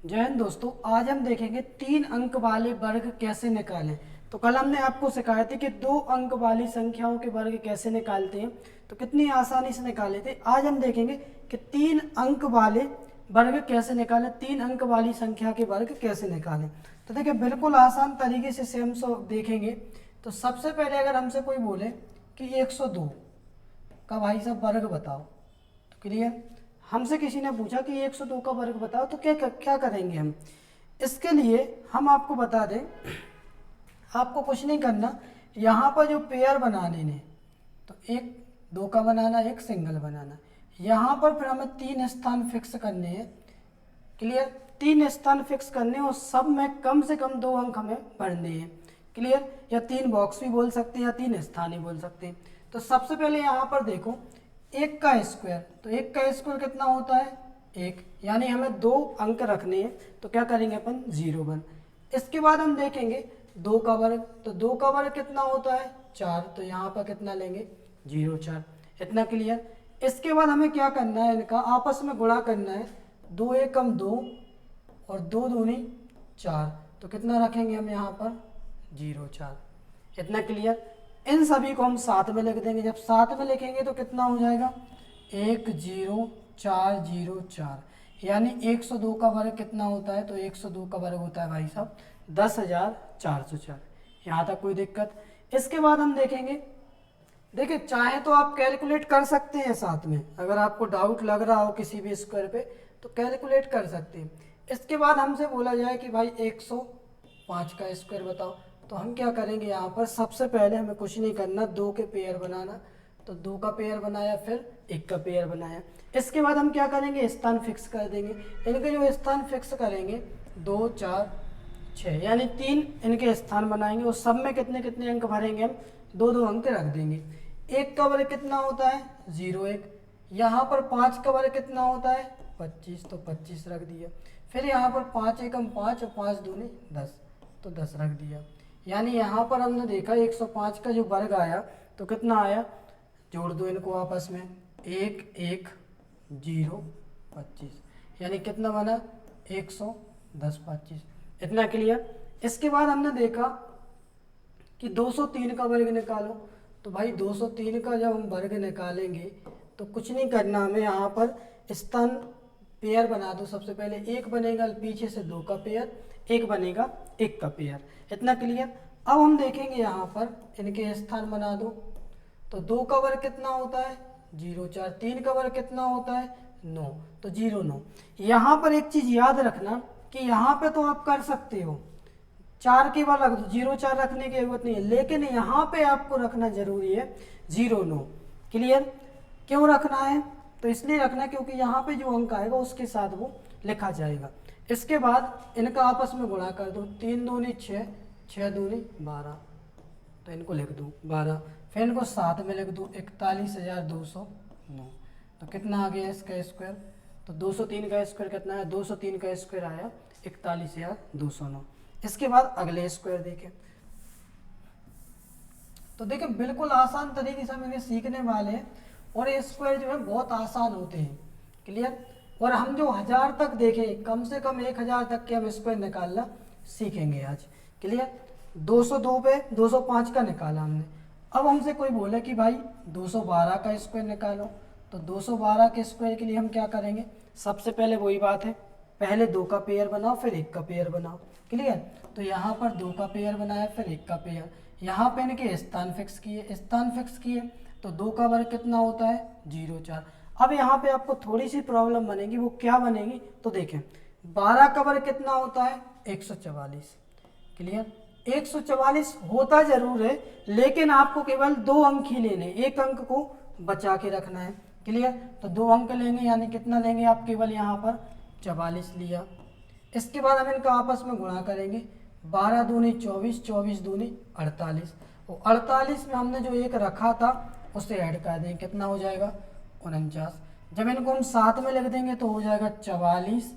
जय हिंद दोस्तों। आज हम देखेंगे 3 अंक वाले वर्ग कैसे निकालें। तो कल हमने आपको सिखाया था कि 2 अंक वाली संख्याओं के वर्ग कैसे निकालते हैं, तो कितनी आसानी से निकाले थे। आज हम देखेंगे कि 3 अंक वाले वर्ग कैसे निकालें, 3 अंक वाली संख्या के वर्ग कैसे निकालें। तो देखिए बिल्कुल आसान तरीके से हम सब देखेंगे। तो सबसे पहले अगर हमसे कोई बोले कि 102 का भाई साहब वर्ग बताओ, तो क्लियर, हमसे किसी ने पूछा कि 102 का वर्ग बताओ, तो क्या क्या करेंगे हम। इसके लिए हम आपको बता दें, आपको कुछ नहीं करना, यहाँ पर जो पेयर बनाने ने, तो एक दो का बनाना, एक सिंगल बनाना। यहाँ पर फिर हमें 3 स्थान फिक्स करने हैं। क्लियर, 3 स्थान फिक्स करने और सब में कम से कम 2 अंक हमें भरने हैं। क्लियर, या 3 बॉक्स भी बोल सकते हैं या 3 स्थान ही बोल सकते हैं। तो सबसे पहले यहाँ पर देखो, 1 का स्क्वायर, तो 1 का स्क्वायर कितना होता है 1, यानी हमें 2 अंक रखने हैं। तो क्या करेंगे अपन 0 1। इसके बाद हम देखेंगे 2 का वर्ग, तो 2 का वर्ग कितना होता है 4, तो यहाँ पर कितना लेंगे 0 4। इतना क्लियर। इसके बाद हमें क्या करना है, इनका आपस में गुणा करना है। 2 एकम 2 और 2 दूनी 4, तो कितना रखेंगे हम यहाँ पर 0 4। इतना क्लियर। इन सभी को हम साथ में लिख देंगे। जब साथ में लिखेंगे तो कितना हो जाएगा 1 0 4 0 4, यानी 102 का वर्ग कितना होता है, तो 102 का वर्ग होता है भाई साहब 10,404। यहाँ तक कोई दिक्कत। इसके बाद हम देखेंगे, देखिए चाहे तो आप कैलकुलेट कर सकते हैं साथ में, अगर आपको डाउट लग रहा हो किसी भी स्क्वायर पे तो कैलकुलेट कर सकते हैं। इसके बाद हमसे बोला जाए कि भाई 105 का स्क्वायर बताओ, तो हम क्या करेंगे, यहाँ पर सबसे पहले हमें कुछ नहीं करना, 2 के पेयर बनाना। तो 2 का पेयर बनाया, फिर 1 का पेयर बनाया। इसके बाद हम क्या करेंगे, स्थान फिक्स कर देंगे। इनके जो स्थान फिक्स करेंगे 2 4 6, यानी 3 इनके स्थान बनाएंगे और सब में कितने कितने अंक भरेंगे हम 2 2 अंक रख देंगे। 1 का वर्ग कितना होता है 0 1, यहाँ पर 5 का वर्ग कितना होता है 25, तो 25 रख दिया। फिर यहाँ पर 5 एकम 5 और 5 दूनी 10, तो 10 रख दिया। यानी यहाँ पर हमने देखा 105 का जो वर्ग आया तो कितना आया, जोड़ दो इनको आपस में, 1 1 0 25, यानी कितना बना 110 25। इतना क्लियर। इसके बाद हमने देखा कि 203 का वर्ग निकालो, तो भाई 203 का जब हम वर्ग निकालेंगे तो कुछ नहीं करना हमें, यहाँ पर स्थान पेयर बना दो। सबसे पहले 1 बनेगा, पीछे से 2 का पेयर, 1 बनेगा 1 का पेयर। इतना क्लियर। अब हम देखेंगे यहाँ पर इनके स्थान बना दो, तो 2 का वर्ग कितना होता है 0 4, 3 का वर्ग कितना होता है 9, तो 0 9। यहाँ पर एक चीज़ याद रखना कि यहाँ पे तो आप कर सकते हो 4 के बाद रख दो, 0 4 रखने की जरूरत नहीं है, लेकिन यहाँ पे आपको रखना जरूरी है 0 9। क्लियर। क्यों रखना है, तो इसलिए रखना क्योंकि यहाँ पे जो अंक आएगा उसके साथ वो लिखा जाएगा। इसके बाद इनका आपस में गुणा कर दो, 3 दूनी 6 6 दूनी 12, तो इनको लिख दो 12। फिर इनको साथ में लिख दो 41,209, तो कितना आ गया इसका स्क्वायर, तो 203 का स्क्वायर कितना है, 203 का स्क्वायर आया 41,209। इसके बाद अगले स्क्वायर देखें, तो देखिए बिल्कुल आसान तरीके से हम इन्हें सीखने वाले हैं और ये स्क्वायर जो है बहुत आसान होते हैं। क्लियर। और हम जो 1000 तक देखें, कम से कम 1000 तक के हम स्क्वायर निकालना सीखेंगे आज। क्लियर। 202 पे 205 का निकाला हमने। अब हमसे कोई बोले कि भाई 212 का स्क्वायर निकालो, तो 212 के स्क्वायर के लिए हम क्या करेंगे, सबसे पहले वही बात है, पहले 2 का पेयर बनाओ फिर 1 का पेयर बनाओ। क्लियर। तो यहाँ पर 2 का पेयर बनाया, फिर 1 का पेयर, यहाँ पे इनके स्थान फिक्स किए, स्थान फिक्स किए, तो 2 का वर्ग कितना होता है 0 4। अब यहाँ पे आपको थोड़ी सी प्रॉब्लम बनेगी, वो क्या बनेगी, तो देखें 12 का वर्ग कितना होता है 144। क्लियर। 144 होता जरूर है, लेकिन आपको केवल 2 अंक ही लेने, 1 अंक को बचा के रखना है। क्लियर। तो 2 अंक लेंगे, यानी कितना लेंगे आप, केवल यहाँ पर 44 लिया। इसके बाद हम इनका आपस में गुणा करेंगे, 12 दूनी 24 24 दूनी 48, और 48 में हमने जो 1 रखा था उसे ऐड कर देंगे, कितना हो जाएगा 49। जब इनको हम साथ में लिख देंगे तो हो जाएगा 44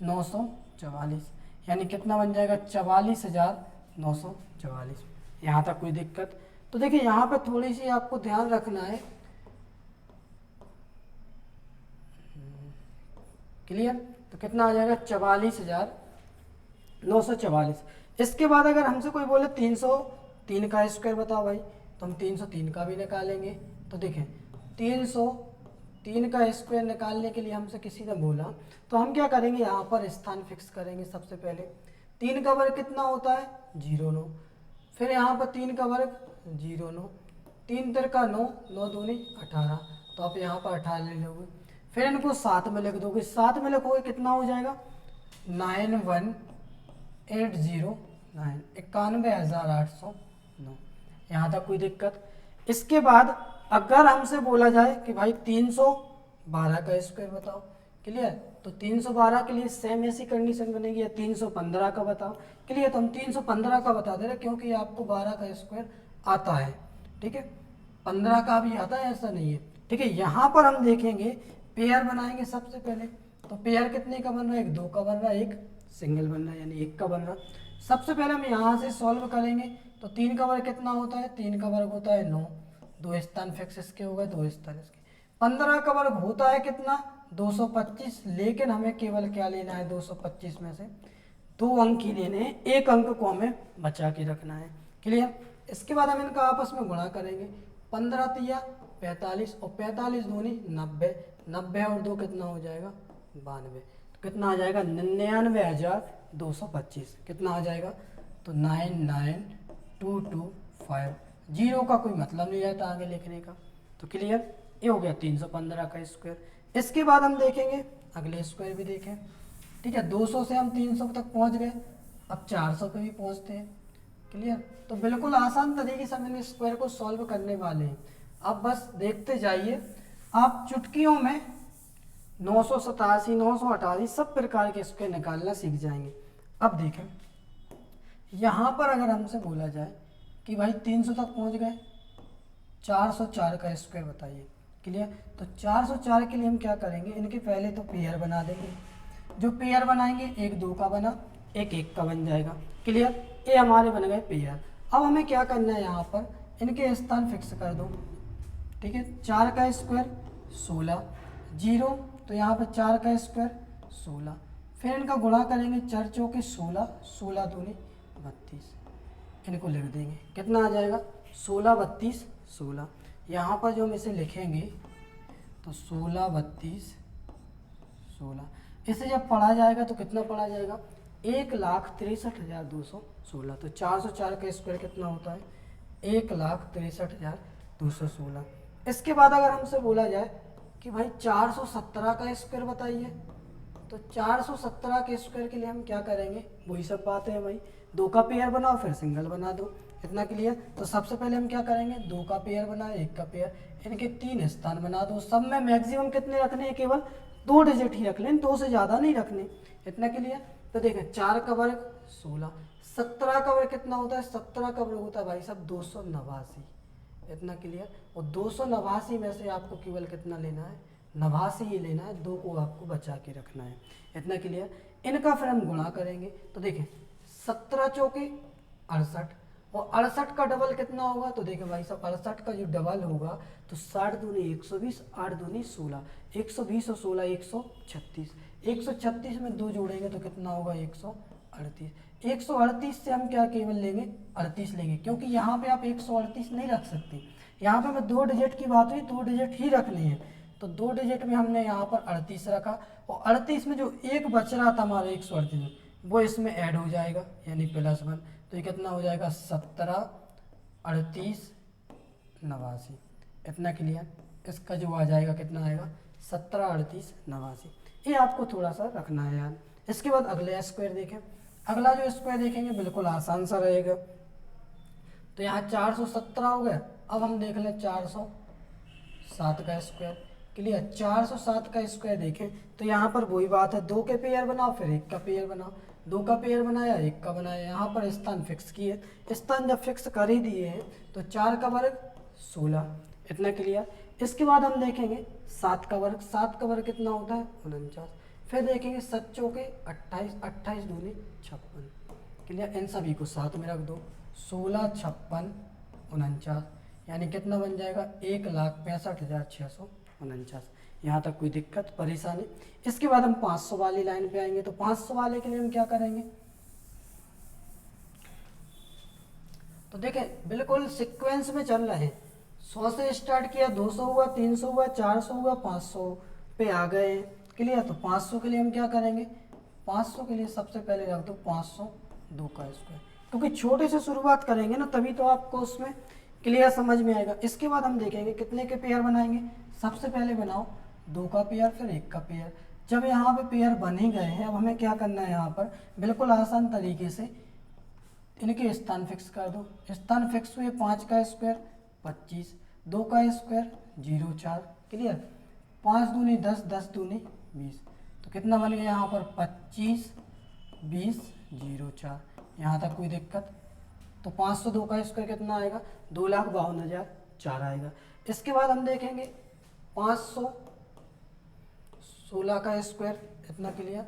944, यानी कितना बन जाएगा 44,944। यहाँ तक कोई दिक्कत। तो देखिए यहाँ पे थोड़ी सी आपको ध्यान रखना है। क्लियर। तो कितना आ जाएगा 44,944। इसके बाद अगर हमसे कोई बोले 303 का स्क्वायर बताओ भाई, तो हम 303 का भी निकालेंगे। तो देखें 303 का स्क्वायर निकालने के लिए हमसे किसी ने बोला, तो हम क्या करेंगे, यहाँ पर स्थान फिक्स करेंगे। सबसे पहले 3 का वर्ग कितना होता है 0,9, फिर यहाँ पर 3 का वर्ग 0,9, 3 तिरका 9, 9 दूनी 18, तो आप यहाँ पर 18 ले लोगे। फिर इनको साथ में लिख दोगे, साथ में लिखोगे कितना हो जाएगा 91,809, 91,809। यहाँ तक कोई दिक्कत? इसके बाद अगर हमसे बोला जाए कि भाई 312 का स्क्वायर बताओ, क्लियर, तो 312 के लिए सेम ऐसी कंडीशन बनेगी, या 315 का बताओ, क्लियर, तो हम 315 का बता दे रहे क्योंकि आपको 12 का स्क्वायर आता है, ठीक है, 15 का भी आता है, ऐसा नहीं है, ठीक है। यहाँ पर हम देखेंगे पेयर बनाएंगे सबसे पहले, तो पेयर कितने का बन रहा है, एक 2 का बन रहा है, एक सिंगल बन रहा है, यानी 1 का बन रहा है। सबसे पहले हम यहाँ से सॉल्व करेंगे, तो 3 का वर्ग कितना होता है, 3 का वर्ग होता है 9, 2 स्थान फिक्स इसके हो गए, 2 स्थान इसके। 15 का वर्ग होता है कितना 225, लेकिन हमें केवल क्या लेना है 225 में से 2 अंक ही लेने हैं, 1 अंक को हमें बचा के रखना है, क्लियर। इसके बाद हम इनका आपस में गुणा करेंगे, 15 तिया 45 और 45 दूनी 90, 90 और 2 कितना हो जाएगा 92, तो कितना आ जाएगा 99,225, कितना आ जाएगा, तो 99225। जीरो का कोई मतलब नहीं रहता आगे लिखने का, तो क्लियर, ये हो गया 315 का स्क्वायर। इसके बाद हम देखेंगे अगले स्क्वायर भी देखें, ठीक है, 200 से हम 300 तक पहुंच गए, अब 400 पे भी पहुंचते हैं, क्लियर। तो बिल्कुल आसान तरीके से हम इन स्क्वायर को सॉल्व करने वाले हैं, आप बस देखते जाइए, आप चुटकियों में 987, 988 सब प्रकार के स्क्वायर निकालना सीख जाएंगे। अब देखें यहाँ पर अगर हमसे बोला जाए कि भाई 300 तक पहुँच गए, 404 का स्क्वायर बताइए, क्लियर। तो 404 के लिए हम क्या करेंगे, इनके पहले तो पेयर बना देंगे, जो पेयर बनाएंगे एक 2 का बना, एक 1 का बन जाएगा, क्लियर, ये हमारे बन गए पेयर। अब हमें क्या करना है, यहाँ पर इनके स्थान फिक्स कर दो, ठीक है, 4 का स्क्वायर 16, 0, तो यहाँ पर 4 का स्क्वायर 16, फिर इनका गुणा करेंगे 4 चौके 16, 16 दूनी 32, इनको लिख देंगे, कितना आ जाएगा 16, 32, 16। यहाँ पर जो हम इसे लिखेंगे तो 16, 32, 16, इसे जब पढ़ा जाएगा तो कितना पढ़ा जाएगा 1,63,216, तो 404 का स्क्वायर कितना होता है 1,63,216। इसके बाद अगर हमसे बोला जाए कि भाई 417 का स्क्वायर बताइए, तो 417 के स्क्वायर के लिए हम क्या करेंगे, वही सब बातें हैं भाई, 2 का पेयर बनाओ फिर सिंगल बना दो, इतना क्लियर। तो सबसे पहले हम क्या करेंगे, 2 का पेयर बनाए, 1 का पेयर, इनके 3 स्थान बना दो, सब में मैक्सिमम कितने रखने हैं, केवल 2 डिजिट ही रख लें, 2 से ज़्यादा नहीं रखने, इतना क्लियर। तो देखें 4 का वर्ग 16, 17 का वर्ग कितना होता है, 17 का वर्ग होता है भाई साहब 289, इतना क्लियर। और 289 में से आपको केवल कितना लेना है 89 ही लेना है, 2 को आपको बचा के रखना है, इतना क्लियर। इनका फिर हम गुणा करेंगे, तो देखें 17 चौके 68, और 68 का डबल कितना होगा, तो देखें भाई साहब 68 का जो डबल होगा तो 60 दूनी 120, 8 दूनी 16, 120 और 16 136, 136 में 2 जोड़ेंगे तो कितना होगा 138, 138 से हम क्या केवल लेंगे 38 लेंगे, क्योंकि यहाँ पे आप 138 नहीं रख सकते, यहाँ पे मैं 2 डिजिट की बात हुई, 2 डिजिट ही रखने हैं, तो 2 डिजिट में हमने यहाँ पर 38 रखा, और 38 में जो एक बच रहा था हमारा 138 में, वो इसमें ऐड हो जाएगा, यानी +1, तो ये कितना हो जाएगा 17, 38, 89, इतना क्लियर। इसका जो आ जाएगा कितना आएगा 17, 38, 89, ये आपको थोड़ा सा रखना है यार। इसके बाद अगले स्क्वायर देखें, अगला जो स्क्वायर देखेंगे बिल्कुल आसान सा रहेगा, तो यहाँ 417 हो गया, अब हम देख लें 407 का स्क्वायर, क्लियर। 407 का स्क्वायर देखें तो यहाँ पर वही बात है, 2 के पेयर बनाओ फिर 1 का पेयर बनाओ, 2 का पेयर बनाया 1 का बनाया, यहाँ पर स्थान फिक्स किए, स्थान जब फिक्स कर ही दिए हैं तो 4 का वर्ग 16, इतना क्लियर। इसके बाद हम देखेंगे 7 का वर्ग, 7 का वर्ग कितना होता है 49, फिर देखेंगे 7 चौके 28, 28 दूनी 56, क्लियर। इन सभी को साथ में रख दो, 16, 56, 49, यानी कितना बन जाएगा 1,65,649, यहाँ तक कोई दिक्कत परेशानी। इसके बाद हम 500 वाली लाइन पे आएंगे। तो 500 वाले के लिए हम क्या करेंगे, तो देखें बिल्कुल सीक्वेंस में चल रहे हैं। 100 से स्टार्ट किया, 200 हुआ, 300 हुआ, 400 हुआ, 500 पे आ गए। क्लियर। तो 500 के लिए हम क्या करेंगे, 500 के लिए सबसे पहले रख दो 500 2 का स्क्वायर, क्योंकि छोटे से शुरुआत करेंगे ना, तभी तो आपको उसमें क्लियर समझ में आएगा। इसके बाद हम देखेंगे कितने के पेयर बनाएंगे। सबसे पहले बनाओ 2 का पेयर, फिर 1 का पेयर। जब यहाँ पे पेयर बन ही गए हैं, अब हमें क्या करना है, यहाँ पर बिल्कुल आसान तरीके से इनके स्थान फिक्स कर दो। स्थान फिक्स हुए 5 का स्क्वायर 25, 2 का स्क्वायर 0 4। क्लियर। 5 दूनी 10, 10 दूनी 20। तो कितना बन गया यहाँ पर 25 20 0 4। यहाँ तक कोई दिक्कत। तो 502 का स्क्वायर कितना आएगा, 2,52,004 आएगा। इसके बाद हम देखेंगे 516 का स्क्वायर, इतना क्लियर।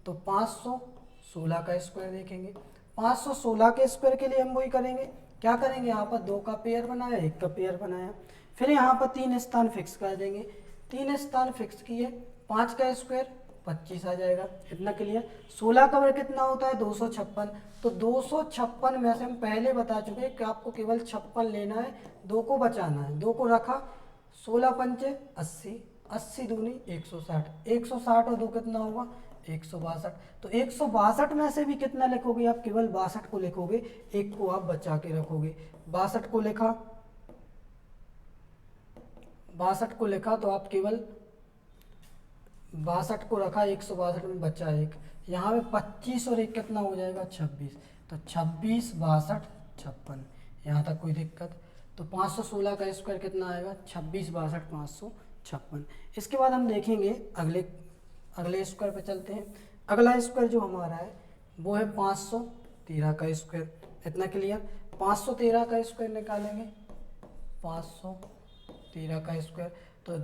तो 516 का स्क्वायर देखेंगे। 516 के स्क्वायर के लिए हम वही करेंगे, क्या करेंगे, यहाँ पर 2 का पेयर बनाया, 1 का पेयर बनाया, फिर यहाँ पर 3 स्थान फिक्स कर देंगे। 3 स्थान फिक्स किए, 5 का स्क्वायर 25 आ जाएगा, इतना क्लियर। 16 का वर्ग कितना होता है 256। तो 256 में से हम पहले बता चुके हैं कि आपको केवल 56 लेना है, 2 को बचाना है, 2 को रखा, 16 पंचे 80, 80 दूनी 160, 160 और 2 कितना होगा 162। तो 162 में से भी कितना लिखोगे आप, केवल 62 को लिखोगे, 1 को आप बचा के रखोगे। 62 को लिखा, 62 को लिखा तो आप केवल 62 को रखा, 162 में बचा 1। यहाँ पे 25 और 1 कितना हो जाएगा 26। तो 26 62 56, यहाँ तक कोई दिक्कत। तो 516 का स्क्वायर कितना आएगा 26 62 556। इसके बाद हम देखेंगे अगले स्क्वायर पे चलते हैं। अगला स्क्वायर जो हमारा है वो है 513 का स्क्वायर, इतना क्लियर। 513 का स्क्वायर निकालेंगे, 513 का स्क्वायर, तो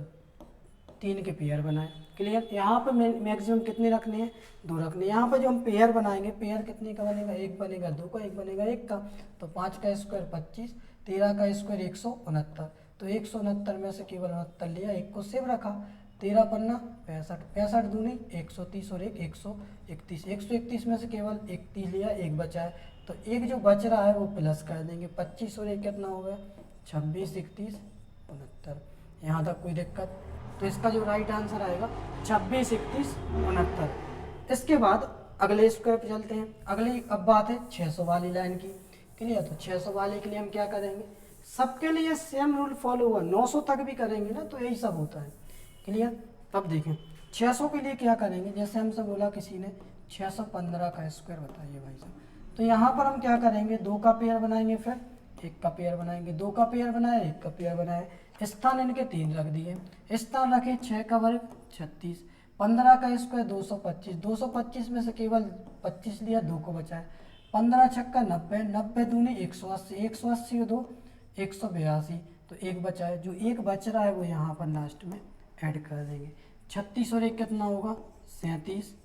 3 के पेयर बनाए, क्लियर। यहाँ पर मैक्सिमम कितने रखने हैं, 2 रखने हैं। यहाँ पर जो हम पेयर बनाएंगे, पेयर कितने का बनेगा, 1 बनेगा, 2 का, 1 बनेगा 1 का। तो 5 का स्क्वायर 25, 13 का स्क्वायर 169। तो 169 में से केवल 69 लिया, 1 को सेव रखा, 13 पन्ना 65, 65 दूनी 130 और 1 131, 131 में से केवल 31 लिया, 1 बचा है। तो 1 जो बच रहा है वो प्लस कर देंगे, 25 और 1 कितना हो गया 26 31 69। यहाँ तक कोई दिक्कत। तो इसका जो राइट आंसर आएगा 26 31 69। इसके बाद अगले स्क्वायर पे चलते हैं। अगली अब बात है 600 वाली लाइन की, क्लियर। तो 600 वाले के लिए हम क्या करेंगे, सबके लिए सेम रूल फॉलो हुआ, 900 तक भी करेंगे ना तो यही सब होता है, क्लियर। तब देखें 600 के लिए क्या करेंगे, जैसे हमसे बोला किसी ने 615 का स्क्वायर बताइए भाई साहब। तो यहाँ पर हम क्या करेंगे, 2 का पेयर बनाएंगे, फिर 1 का पेयर बनाएंगे, 2 का पेयर बनाया, 1 का पेयर बनाया, स्थान इनके 3 रख दिए। स्थान रखे 6 का वर्ग 36, 15 का स्क्वायर 225, 225 में से केवल 25 लिया, 2 को बचाया, 15 छक्का 90, 90 दूनी 180, 180 और 2 182। तो 1 बचा है, जो 1 बच रहा है वो यहाँ पर लास्ट में ऐड कर देंगे। 36 और 1 कितना होगा 37,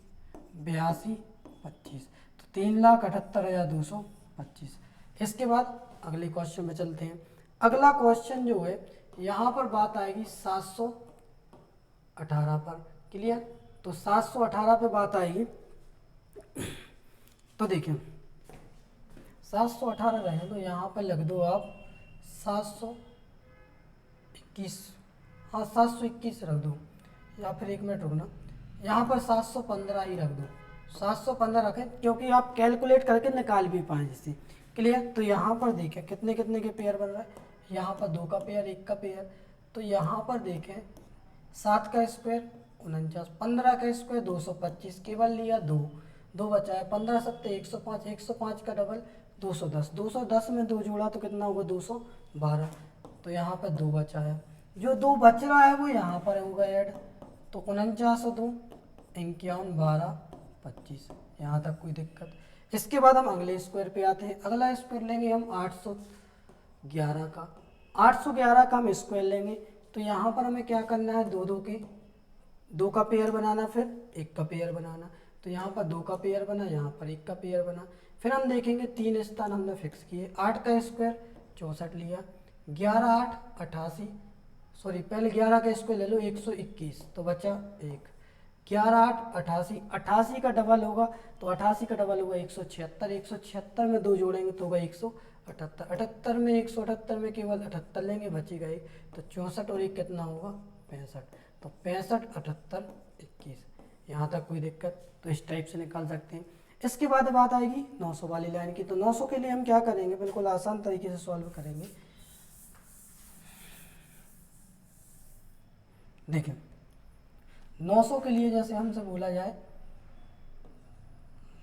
82 25। तो 3,78,225। इसके बाद अगले क्वेश्चन में चलते हैं। अगला क्वेश्चन जो है यहाँ पर बात आएगी 718 पर, क्लियर। तो 718 पे बात आएगी। तो देखिए 718 रहे तो यहाँ पर लग दो आप 721, हाँ 721 रख दो, या फिर 1 मिनट रुकना, यहाँ पर 715 ही रख दो। 715 रखें क्योंकि आप कैलकुलेट करके निकाल भी पाएँ जिससे, क्लियर। तो यहाँ पर देखें कितने कितने के पेयर बन रहा है, यहाँ पर 2 का पेयर 1 का पेयर। तो यहाँ पर देखें 7 का स्क्वायर 49, 15 का स्क्वायर 225, केवल लिया 2 बचा है, 15 सत्ते 105, 105 का डबल 210, 210 में 2 जोड़ा तो कितना होगा 212। तो यहाँ पर 2 बचा है, जो 2 बच रहा है वो यहाँ पर होगा ऐड। तो 49 और 2 51 12 25, यहाँ तक कोई दिक्कत। इसके बाद हम अगले स्क्वायर पे आते हैं। अगला स्क्वायर लेंगे हम 811 का, 811 का हम स्क्वायर लेंगे। तो यहाँ पर हमें क्या करना है, 2 का पेयर बनाना, फिर 1 का पेयर बनाना। तो यहाँ पर 2 का पेयर बना, यहाँ पर 1 का पेयर बना। फिर हम देखेंगे 3 स्थान हमने फिक्स किए। 8 का स्क्वायर 64 लिया, 11 8 88, सॉरी पहले 11 का स्क्वायर ले लो 121, तो बचा 1, 11 8 88, 88 का डबल होगा तो 88 का डबल होगा 176, 176 में 2 जोड़ेंगे तो होगा 178, 78 में 178 में केवल 78 लेंगे, बचेगा 1, तो 64 और 1 कितना होगा 65, तो 65 78 21। यहाँ तक कोई दिक्कत? तो इस टाइप से निकाल सकते हैं। इसके बाद बात आएगी 900 वाली लाइन की। तो 900 के लिए हम क्या करेंगे, बिल्कुल आसान तरीके से सॉल्व करेंगे। देखें 900 के लिए जैसे हमसे बोला जाए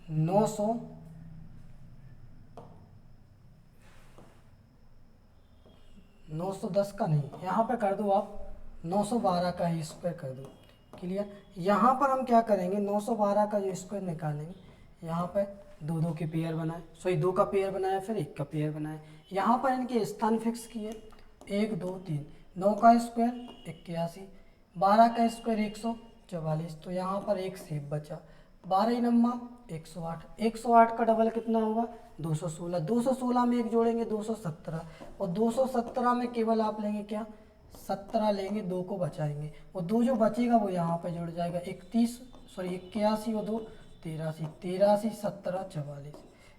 910 का नहीं, यहाँ पे कर दो आप 912 का ही स्क्वायर कर दो। क्लियर? यहाँ पर हम क्या करेंगे, 912 का जो स्क्वायर निकालेंगे, यहाँ पर 2 के पेयर बनाए, सॉरी 2 का पेयर बनाया, फिर 1 का पेयर बनाए। यहाँ पर इनके स्थान फिक्स किए 1 2 3, 9 का स्क्वायर 81, 12 का स्क्वायर 144, तो यहाँ पर एक सेब बचा, 12 नम्मा 108, 108 का डबल कितना होगा 216, 216 में 1 जोड़ेंगे 217, और 217 में केवल आप लेंगे क्या 17 लेंगे, 2 को बचाएंगे, और 2 जो बचेगा वो यहाँ पे जुड़ जाएगा 81 और 2 83, 83 17 44,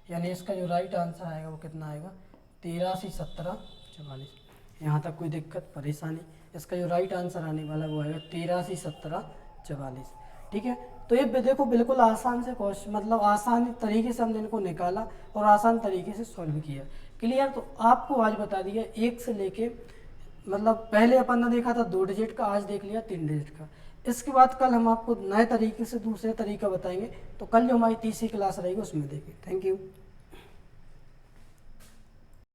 यानी इसका जो राइट आंसर आएगा वो कितना आएगा 83 17 44। यहाँ तक कोई दिक्कत परेशानी? इसका जो राइट आंसर आने वाला वो आएगा 83 17 44। ठीक है, तो ये देखो बिल्कुल आसान से क्वेश्चन, मतलब आसान तरीके से हमने इनको निकाला और आसान तरीके से सॉल्व किया। क्लियर? तो आपको आज बता दिया 1 से लेके, मतलब पहले अपन ने देखा था 2 डिजिट का, आज देख लिया 3 डिजिट का। इसके बाद कल हम आपको नए तरीके से दूसरे तरीका बताएंगे, तो कल जो हमारी तीसरी क्लास रहेगी उसमें देखें। Thank you.